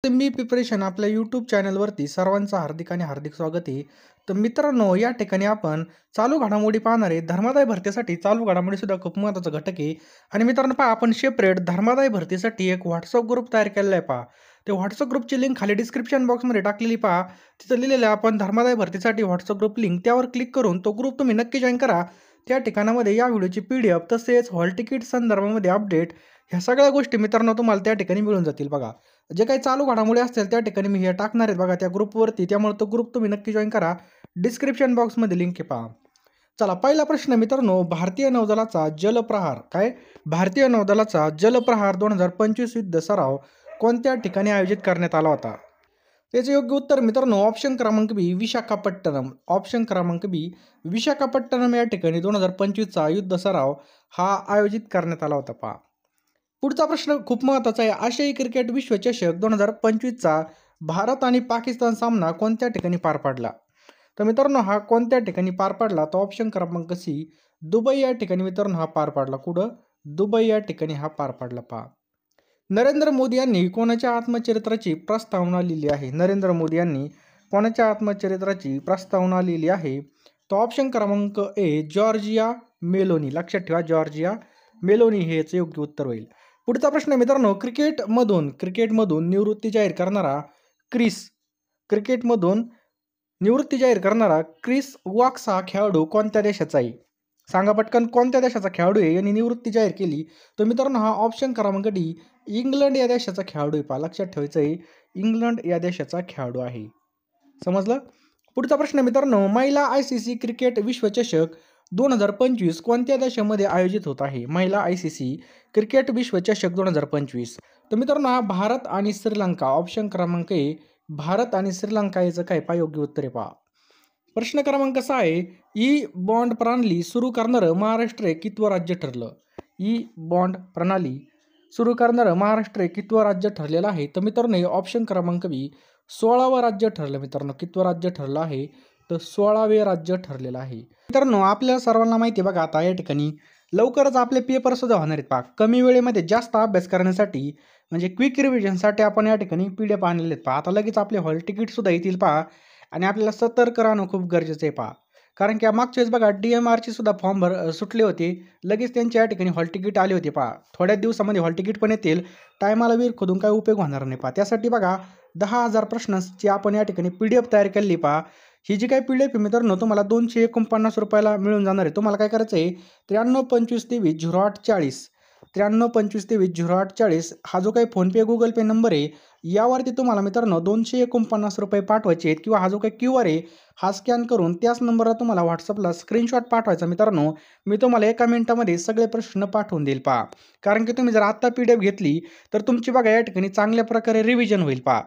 मी preparation आपल्या YouTube चॅनलवरती सर्वांचं हार्दिक आणि हार्दिक स्वागत आहे. तर मित्रांनो, या ठिकाणी आपण चालू घडामोडी पाहणार आहे. धर्मादाय भरतीसाठी चालू घडामोडी सुद्धा खूप महत्त्वाचा घटक आहे. आणि मित्रांनो पहा, आपण सेपरेट धर्मादाय भरतीसाठी एक WhatsApp ग्रुप तयार केलेला आहे पहा. ते WhatsApp ग्रुपची लिंक खाली डिस्क्रिप्शन बॉक्समध्ये टाकलेली पहा. तिथं लिहिलेलं आहे आपण धर्मादाय भरतीसाठी WhatsApp ग्रुप लिंक, त्यावर क्लिक करून तो ग्रुप तुम्ही नक्की जॉइन करा. त्या ठिकाणामध्ये या व्हिडिओची PDF तसेच हॉल तिकीट संदर्भामध्ये अपडेट ह्या सगळ्या गोष्टी मित्रांनो तुम्हाला त्या ठिकाणी मिळून जातील बघा. जे काही चालू घडामोडी असतील त्या ठिकाणी मी हे टाकणार आहेत बघा त्या ग्रुपवरती. त्यामुळे तो ग्रुप तुम्ही नक्की जॉइन करा. डिस्क्रिप्शन बॉक्समध्ये लिंक आहे पहा. चला, पहिला प्रश्न मित्रांनो, भारतीय नौदलाचा जलप्रहार भारतीय नौदलाचा जलप्रहार 2025 युद्ध सराव कोणत्या ठिकाणी आयोजित करण्यात आला होता? त्याचे योग्य उत्तर मित्रांनो ऑप्शन क्रमांक बी विशाखापट्टणम. ऑप्शन क्रमांक बी विशाखापट्टणम या ठिकाणी 2025चा युद्ध सराव हा आयोजित करण्यात आला होता पहा. पुढचा प्रश्न खूप महत्त्वाचा आहे. आशियाई क्रिकेट विश्वचषक 2025चा भारत आणि पाकिस्तान सामना कोणत्या ठिकाणी पार पडला? तर मित्रांनो हा कोणत्या ठिकाणी पार पडला? तर ऑप्शन क्रमांक सी दुबई या ठिकाणी मित्रांनो हा पार पडला. कुठं? दुबई या ठिकाणी हा पार पडला पहा. नरेंद्र मोदी यांनी कोणाच्या आत्मचरित्राची प्रस्तावना लिहिली आहे? नरेंद्र मोदी यांनी कोणाच्या आत्मचरित्राची प्रस्तावना लिहिली आहे? तो ऑप्शन क्रमांक ए जॉर्जिया मेलोनी. लक्षात ठेवा, जॉर्जिया मेलोनी हे याचं योग्य उत्तर होईल. पुढचा प्रश्न मित्रांनो, क्रिकेटमधून निवृत्ती जाहीर करणारा क्रिस वॉक्स हा खेळाडू कोणत्या देशाचा आहे? सांगा पटकन, कोणत्या देशाचा खेळाडू आहे यांनी निवृत्ती जाहीर केली? तर मित्रांनो हा ऑप्शन क्रमांक डी इंग्लंड या देशाचा खेळाडू आहे पहा. लक्षात ठेवायचं आहे, इंग्लंड या देशाचा खेळाडू आहे. समजलं? पुढचा प्रश्न मित्रांनो, महिला ICC क्रिकेट विश्वचषक 2025 कोणत्या देशामध्ये आयोजित होत आहे? महिला ICC क्रिकेट विश्वचषक 2025. तर मित्रांनो हा भारत आणि श्रीलंका. ऑप्शन क्रमांक ए भारत आणि श्रीलंका याचं काय पहा योग्य उत्तर आहे पहा. प्रश्न क्रमांक 6 आहे, ई बॉन्ड प्रणाली सुरू करणारं महाराष्ट्र हे कितवं राज्य ठरलं? ई बॉन्ड प्रणाली सुरू करणारं महाराष्ट्र हे कितवं राज्य ठरलेलं आहे? तर मित्रांनो हे ऑप्शन क्रमांक बी 16वं राज्य ठरलं. मित्रांनो कितवं राज्य ठरलं आहे? तर 16वे राज्य ठरलेलं आहे. मित्रांनो आपल्या सर्वांना माहिती आहे बघा, आता या ठिकाणी लवकरच आपले पेपर सुद्धा होणार आहेत पहा. कमी वेळेमध्ये जास्त अभ्यास करण्यासाठी म्हणजे क्विक रिव्हिजनसाठी आपण या ठिकाणी PDF आणलेले आहेत पहा. आता लगेच आपले हॉल तिकीट सुद्धा येतील पहा. आणि आपल्याला सतर्क राहणं खूप गरजेचं आहे पहा. कारण की मागच्या वेळेस बघा DMRचे सुद्धा फॉर्म सुटले होते. लगेच त्यांच्या या ठिकाणी हॉल तिकीट आले होते पहा. थोड्या दिवसामध्ये हॉल तिकीट पण येतील. टायमाला विहीर खोदून काही उपयोग होणार नाही पहा. त्यासाठी बघा 10,000 प्रश्नांची आपण या ठिकाणी PDF तयार केली पहा. ही जी काही PDF आहे मित्रांनो तुम्हाला 249 रुपयाला मिळून जाणार आहे. तुम्हाला काय करायचं आहे, 9325230840 9325230840 हा जो काही फोनपे गुगल पे नंबर आहे यावरती तुम्हाला मित्रांनो 249 रुपये पाठवायचे आहेत. किंवा हा जो काही QR आहे हा स्कॅन करून त्याच नंबरला तुम्हाला व्हॉट्सअपला स्क्रीनशॉट पाठवायचा. मित्रांनो मी तुम्हाला 1 मिनिटामध्ये सगळे प्रश्न पाठवून देईल पहा. कारण की तुम्ही जर आत्ता PDF घेतली तर तुमची बघा या ठिकाणी चांगल्या प्रकारे रिव्हिजन होईल पहा.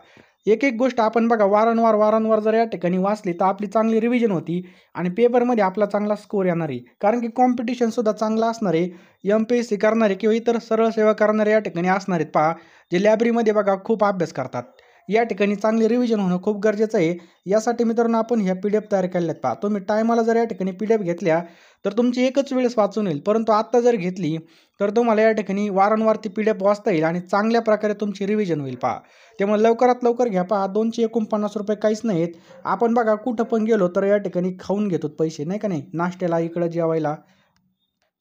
एक एक गोष्ट आपण बघा वारंवार जर या ठिकाणी वाचली तर आपली चांगली रिव्हिजन होती आणि पेपरमध्ये आपला चांगला स्कोर येणार आहे. कारण की कॉम्पिटिशन सुद्धा चांगला असणार आहे. MPSC करणारे किंवा इतर सरळ सेवा करणारे या ठिकाणी असणार आहेत पहा, जे लायब्ररीमध्ये बघा खूप अभ्यास करतात. या ठिकाणी चांगली रिव्हिजन होणं खूप गरजेचं आहे. यासाठी मित्रांनो आपण ह्या PDF तयार केल्यात पहा. तुम्ही टायमाला जर या ठिकाणी PDF घेतल्या तर तुमची एकच वेळेस वाचून येईल. परंतु आत्ता जर घेतली तर तुम्हाला या ठिकाणी वारंवार ती PDF वाचता येईल आणि चांगल्या प्रकारे तुमची रिव्हिजन होईल पहा. त्यामुळे लवकरात लवकर घ्या पहा. 249 रुपये काहीच नाहीत. आपण बघा कुठं पण गेलो तर या ठिकाणी खाऊन घेतो पैसे, नाही का नाही, नाश्त्याला इकडं जेवायला,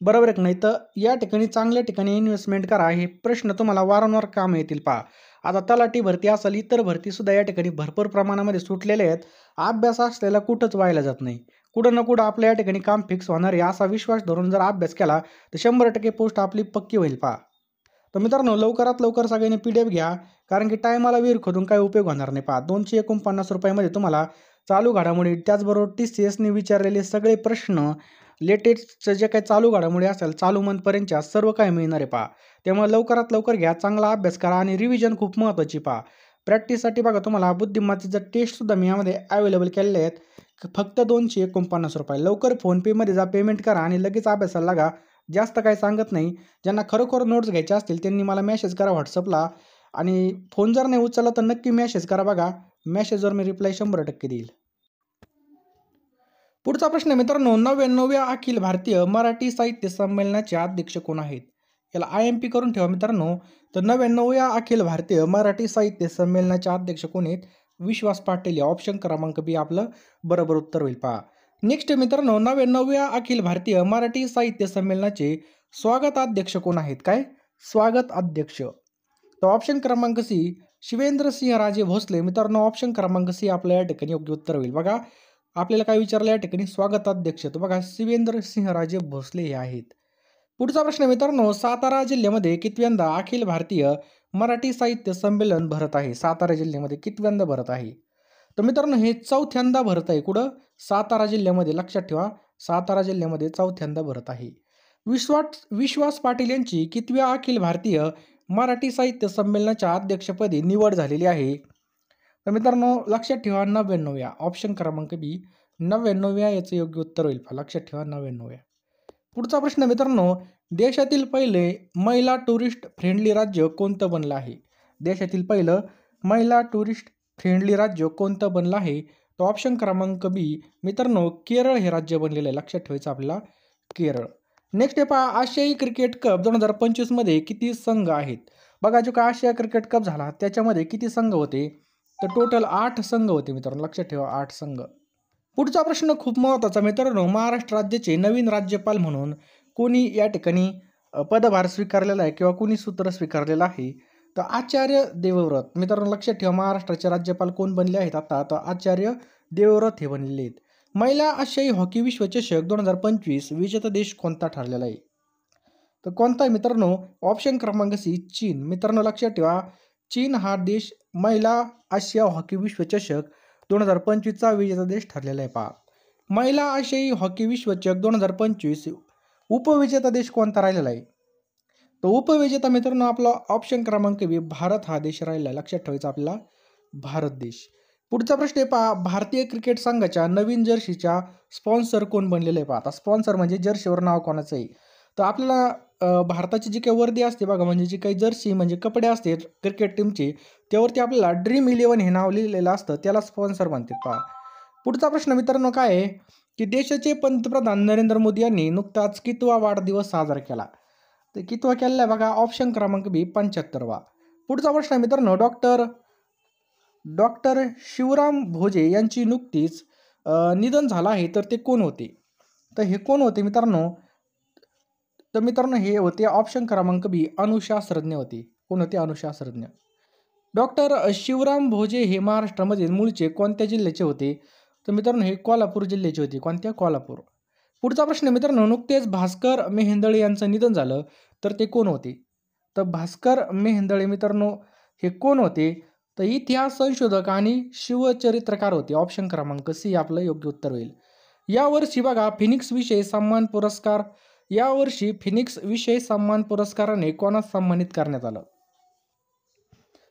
बरोबर आहे की नाही? तर या ठिकाणी चांगल्या ठिकाणी इन्व्हेस्टमेंट करा. हे प्रश्न तुम्हाला वारंवार काम येतील पहा. आता तलाठी भरती असेल, इतर भरतीसुद्धा या ठिकाणी भरपूर प्रमाणामध्ये सुटलेले आहेत. अभ्यास असलेला कुठंच व्हायला जात नाही. कुठं ना कुठं आपल्या या ठिकाणी काम फिक्स होणार आहे असा विश्वास धरून जर अभ्यास केला तर 100% पोस्ट आपली पक्की होईल पहा. तर मित्रांनो लवकरात लवकर सगळ्यांनी PDF घ्या. कारण की टायमाला विहीर खोदून काही उपयोग होणार नाही पहा. 249 रुपयामध्ये तुम्हाला चालू घडामोडी त्याचबरोबर TCSने विचारलेले सगळे प्रश्न, लेटेस्टचं जे काही चालू घडामोडी असेल चालू मंथपर्यंतच्या सर्व काही मिळणार आहे पहा. त्यामुळे लवकरात लवकर घ्या, चांगला अभ्यास करा आणि रिव्हिजन खूप महत्त्वाची पहा. प्रॅक्टिससाठी बघा तुम्हाला बुद्धिमत्तेचं टेस्टसुद्धा मी यामध्ये अवेलेबल केलेले आहेत. फक्त 249 रुपये. लवकर फोनपेमध्ये जा, पेमेंट करा आणि लगेच अभ्यासाला लागा. जास्त काही सांगत नाही. ज्यांना खरोखर नोट्स घ्यायच्या असतील त्यांनी मला मेसेज करा व्हॉट्सअपला. आणि फोन जर नाही उचलला तर नक्की मेसेज करा बघा. मेसेजवर मी रिप्लाय 100% देईल. पुढचा प्रश्न मित्रांनो, 99व्या अखिल भारतीय मराठी साहित्य संमेलनाचे अध्यक्ष कोण आहेत? याला IMP करून ठेवा मित्रांनो. तर 99व्या अखिल भारतीय मराठी साहित्य संमेलनाचे अध्यक्ष कोण आहेत? विश्वास पाटील. ऑप्शन क्रमांक बी आपलं बरोबर उत्तर होईल पहा. नेक्स्ट मित्रांनो, 99व्या अखिल भारतीय मराठी साहित्य संमेलनाचे स्वागताध्यक्ष कोण आहेत? काय स्वागत अध्यक्ष? तर ऑप्शन क्रमांक सी शिवेंद्रसिंहराजे भोसले. मित्रांनो ऑप्शन क्रमांक सी आपल्या या ठिकाणी योग्य उत्तर होईल. बघा आपल्याला काय विचारलं या ठिकाणी स्वागताध्यक्ष, तर बघा शिवेंद्रसिंहराजे भोसले हे आहेत. पुढचा प्रश्न मित्रांनो, सातारा जिल्ह्यामध्ये कितव्यांदा अखिल भारतीय मराठी साहित्य संमेलन भरत आहे? सातारा जिल्ह्यामध्ये कितव्यांदा भरत आहे? तर मित्रांनो हे चौथ्यांदा भरत आहे. कुठं? सातारा जिल्ह्यामध्ये. लक्षात ठेवा, सातारा जिल्ह्यामध्ये चौथ्यांदा भरत आहे. विश्वास पाटील यांची कितव्या अखिल भारतीय मराठी साहित्य संमेलनाच्या अध्यक्षपदी निवड झालेली आहे? तर मित्रांनो लक्षात ठेवा 99व्या. ऑप्शन क्रमांक बी 99व्या याचं योग्य उत्तर होईल. लक्षात ठेवा 99व्या. पुढचा प्रश्न मित्रांनो, देशातील पहिले महिला टुरिस्ट फ्रेंडली राज्य कोणतं बनलं आहे? देशातील पहिलं महिला टुरिस्ट फ्रेंडली राज्य कोणतं बनलं आहे? तर ऑप्शन क्रमांक बी मित्रांनो केरळ हे राज्य बनलेलं आहे. लक्षात ठेवायचं आपल्याला केरळ. नेक्स्ट आहे पहा, आशियाई क्रिकेट कप 2025 मध्ये किती संघ आहेत? बघा जो का आशिया क्रिकेट कप झाला त्याच्यामध्ये किती संघ होते? तर टोटल 8 संघ होते मित्रांनो. लक्षात ठेवा 8 संघ. पुढचा प्रश्न खूप महत्त्वाचा मित्रांनो, महाराष्ट्र राज्याचे नवीन राज्यपाल म्हणून कोणी या ठिकाणी पदभार स्वीकारलेला आहे किंवा कोणी सूत्र स्वीकारलेलं आहे? तर आचार्य देवव्रत. मित्रांनो लक्षात ठेवा महाराष्ट्राचे राज्यपाल कोण बनले आहेत आता? तर आचार्य देवव्रत हे बनलेले आहेत. महिला आशियाई हॉकी विश्वचषक 2025 विजेता देश कोणता ठरलेला आहे? तर कोणता आहे मित्रांनो? ऑप्शन क्रमांक सी चीन. मित्रांनो लक्षात ठेवा चीन हा देश महिला आशिया हॉकी विश्वचषक 2025चा विजेता देश ठरलेला आहे पहा. महिला आशियाई हॉकी विश्वचषक 2025 उपविजेता देश कोणता राहिलेला आहे? तो उपविजेता मित्रांनो आपला ऑप्शन क्रमांक बी भारत हा देश राहिला आहे. लक्षात ठेवायचा आपला भारत देश. पुढचा प्रश्न आहे पहा, भारतीय क्रिकेट संघाच्या नवीन जर्सीच्या स्पॉन्सर कोण बनलेले आहे पहा. आता स्पॉन्सर म्हणजे जर्सीवर नाव कोणाचं आहे? तर आपल्याला भारताची जी काही वर्दी असते बघा, म्हणजे जी काही जर्सी म्हणजे कपडे असते क्रिकेट टीमचे, त्यावरती आपल्याला ड्रीम 11 हे नाव लिहिलेलं असतं, त्याला स्पॉन्सर म्हणतात पहा. पुढचा प्रश्न मित्रांनो काय आहे की देशाचे पंतप्रधान नरेंद्र मोदी यांनी नुकताच कितवा वाढदिवस साजरा केला? तर कितवा केलेला आहे बघा? ऑप्शन क्रमांक बी 75वा. पुढचा प्रश्न मित्रांनो, डॉक्टर शिवराम भोजे यांची नुकतीच निधन झालं आहे, तर ते कोण होते? तर हे कोण होते मित्रांनो? तर मित्रांनो हे होते ऑप्शन क्रमांक बी अणुशास्त्रज्ञ होते. कोण होते? अणुशास्त्रज्ञ. डॉक्टर शिवराम भोजे हे महाराष्ट्रामध्ये मूळचे कोणत्या जिल्ह्याचे होते? तर मित्रांनो हे कोल्हापूर जिल्ह्याचे होते. कोणत्या? कोल्हापूर. पुढचा प्रश्न मित्रांनो, नुकतेच भास्कर मेहेंदळे यांचं निधन झालं, तर ते कोण होते? तर भास्कर मेहेंदळे मित्रांनो हे कोण होते? तर इतिहास संशोधक आणि शिवचरित्रकार होते. ऑप्शन क्रमांक सी आपलं योग्य उत्तर होईल. यावर्षी बघा फिनिक्स विषय सन्मान पुरस्काराने कोणास सन्मानित करण्यात आलं?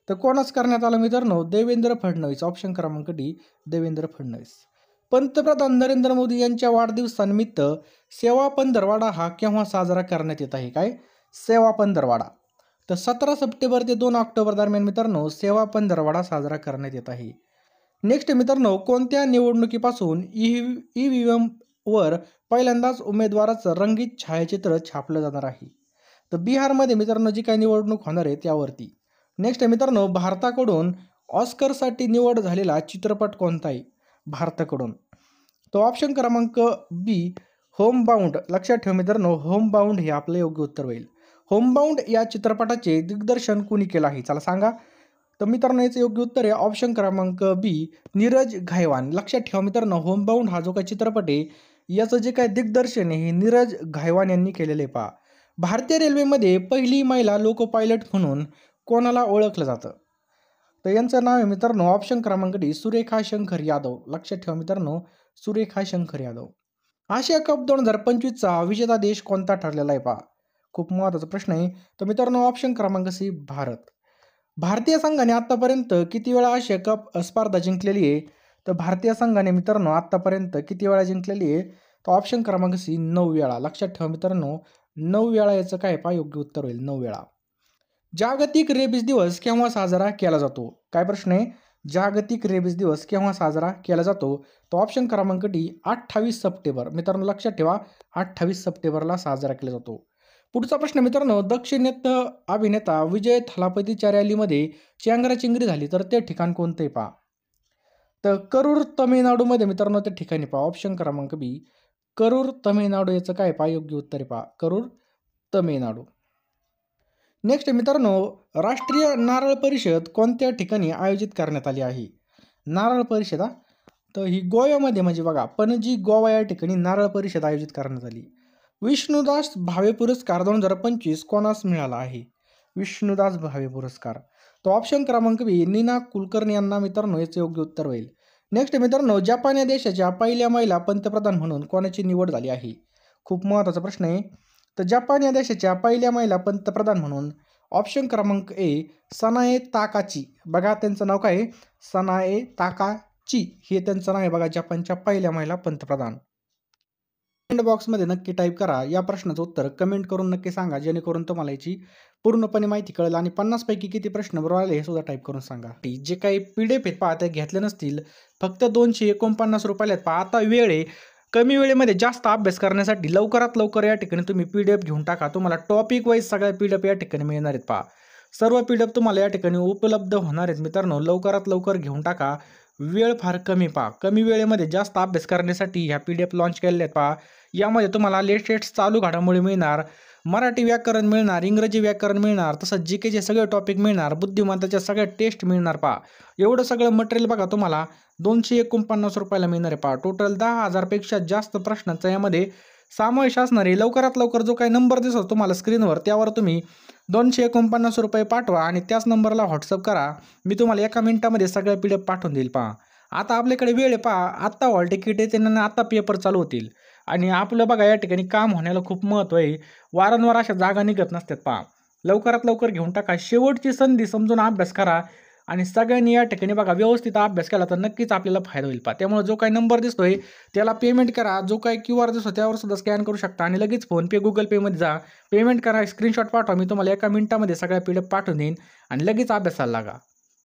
तर कोणास करण्यात आलं मित्रांनो? देवेंद्र फडणवीस. ऑप्शन क्रमांक डी देवेंद्र फडणवीस. पंतप्रधान नरेंद्र मोदी यांच्या वाढदिवसानिमित्त सेवा पंधरवाडा हा केव्हा साजरा करण्यात येत आहे? काय? सेवा पंधरवाडा. तर 17 सप्टेंबर ते 2 ऑक्टोबर दरम्यान मित्रांनो सेवा पंधरवाडा साजरा करण्यात येत आहे. नेक्स्ट मित्रांनो, कोणत्या निवडणुकीपासून EVM वर पहिल्यांदाच उमेदवाराचं रंगीत छायाचित्र छापलं जाणार आहे? तर बिहारमध्ये मित्रांनो जी काही निवडणूक होणार आहे त्यावरती. नेक्स्ट मित्रांनो, भारताकडून ऑस्करसाठी निवड झालेला चित्रपट कोणता आहे? भारताकडून. तो ऑप्शन क्रमांक बी होमबाउंड. लक्षात ठेवा मित्रांनो होमबाउंड हे आपलं योग्य उत्तर होईल. होमबाउंड या चित्रपटाचे दिग्दर्शन कुणी केलं आहे? चला सांगा. तर मित्रांनो याचं योग्य उत्तर आहे ऑप्शन क्रमांक बी नीरज घायवान. लक्षात ठेवा मित्रांनो होमबाउंड हा जो काही चित्रपट आहे याचं जे काही दिग्दर्शन आहे हे नीरज घायवान यांनी केलेले पहा. भारतीय रेल्वेमध्ये पहिली महिला लोको पायलट म्हणून कोणाला ओळखलं जातं? तर यांचं नाव आहे मित्रांनो ऑप्शन क्रमांक डी सुरेखा शंकर यादव. लक्षात ठेवा मित्रांनो सुरेखा शंकर यादव. आशिया कप 2025चा विजेता देश कोणता ठरलेला आहे पहा? खूप महत्त्वाचा प्रश्न आहे. तर मित्रांनो ऑप्शन क्रमांक सी भारत. भारतीय संघाने आतापर्यंत किती वेळा आशिया कप स्पर्धा जिंकलेली आहे? तर भारतीय संघाने मित्रांनो आतापर्यंत किती वेळा जिंकलेली आहे? तर ऑप्शन क्रमांक सी 9 वेळा. लक्षात ठेवा मित्रांनो 9 वेळा याचं काय पहा योग्य उत्तर होईल 9 वेळा. जागतिक रेबीज दिवस केव्हा साजरा केला जातो? काय प्रश्न आहे? जागतिक रेबीज दिवस केव्हा साजरा केला जातो? तो ऑप्शन क्रमांक डी 28 सप्टेंबर. मित्रांनो लक्षात ठेवा 28 सप्टेंबरला साजरा केला जातो. पुढचा प्रश्न मित्रांनो, दक्षिणेत अभिनेता विजय थालापतीच्या रॅलीमध्ये चेंगराचेंगरी झाली तर ते ठिकाण कोणते पहा. तर करूर तमिळनाडूमध्ये मित्रांनो ते ठिकाणी पहा. ऑप्शन क्रमांक बी करूर तमिळनाडू याचं काय पहा, योग्य उत्तर पहा करूर तमिळनाडू. नेक्स्ट मित्रांनो, राष्ट्रीय नारळ परिषद कोणत्या ठिकाणी आयोजित करण्यात आली आहे. नारळ परिषद तर ही गोव्यामध्ये म्हणजे बघा पणजी गोवा या ठिकाणी नारळ परिषद आयोजित करण्यात आली. विष्णुदास भावे पुरस्कार 2025 कोणास मिळाला आहे. विष्णुदास भावे पुरस्कार तो ऑप्शन क्रमांक बी नीना कुलकर्णी यांना मित्रांनो याचे योग्य उत्तर होईल. नेक्स्ट मित्रांनो, जपान या देशाच्या पहिल्या महिला पंतप्रधान म्हणून कोणाची निवड झाली आहे. खूप महत्त्वाचा प्रश्न आहे. तर जपान या देशाच्या पहिल्या महिला पंतप्रधान म्हणून ऑप्शन क्रमांक ए सनाए ताकाची. बघा त्यांचं नाव काय आहे, सनाए ताकाची हे त्यांचं नाव आहे बघा, जपानच्या पहिल्या महिला पंतप्रधान. कमेंट बॉक्समध्ये नक्की टाईप करा या प्रश्नाचं उत्तर, कमेंट करून नक्की सांगा जेणेकरून तुम्हाला याची पूर्णपणे माहिती कळेल. आणि 50 पैकी किती प्रश्न बरोबर आले हे सुद्धा टाईप करून सांगा. जे काही PDF आहेत पहा ते घेतले नसतील, फक्त 249 रुपयाला आहेत पहा. आता वेळ आहे, कमी वेळेमध्ये जास्त अभ्यास करण्यासाठी लवकरात लवकर या ठिकाणी तुम्ही PDF घेऊन टाका. तुम्हाला टॉपिक वाईज सगळ्या PDF या ठिकाणी मिळणार आहेत पहा. सर्व PDF तुम्हाला या ठिकाणी उपलब्ध होणार आहेत मित्रांनो. लवकरात लवकर घेऊन टाका. वेळ फार कमी पहा. कमी वेळेमध्ये जास्त अभ्यास करण्यासाठी ह्या PDF लॉन्च केलेल्या आहेत पहा. यामध्ये तुम्हाला लेटेस्ट चालू घडामोडी मिळणार, मराठी व्याकरण मिळणार, इंग्रजी व्याकरण मिळणार, तसंच GKचे सगळे टॉपिक मिळणार, बुद्धिमत्ताच्या सगळ्या टेस्ट मिळणार पहा. एवढं सगळं मटेरियल बघा तुम्हाला 249 रुपयाला मिळणार आहे पहा. टोटल 10,000 पेक्षा जास्त प्रश्नांचा यामध्ये समावेश असणार आहे. लवकरात लवकर जो काही नंबर दिसतो तुम्हाला स्क्रीनवर त्यावर तुम्ही 249 रुपये पाठवा आणि त्याच नंबरला व्हॉट्सअप करा. मी तुम्हाला 1 मिनिटामध्ये सगळ्या PDF पाठवून देईल पहा. आता आपल्याकडे वेळ आहे पहा. आत्ता हॉल तिकीट येते आणि आता पेपर चालू होतील आणि आपलं बघा या ठिकाणी काम होण्याला खूप महत्त्व आहे. वारंवार अशा जागा निघत नसतात पहा. लवकरात लवकर घेऊन टाका. शेवटची संधी समजून अभ्यास करा आणि सगळ्यांनी या ठिकाणी बघा व्यवस्थित अभ्यास केला तर नक्कीच आपल्याला फायदा होईल पहा. त्यामुळे जो काही नंबर दिसतोय त्याला पेमेंट करा. जो काही QR दिसतो त्यावर सुद्धा स्कॅन करू शकता आणि लगेच फोनपे Google Payमध्ये जा, पेमेंट करा, स्क्रीनशॉट पाठवा. मी तुम्हाला 1 मिनिटामध्ये सगळ्या PDF पाठवून देईन आणि लगेच अभ्यासाला लागा.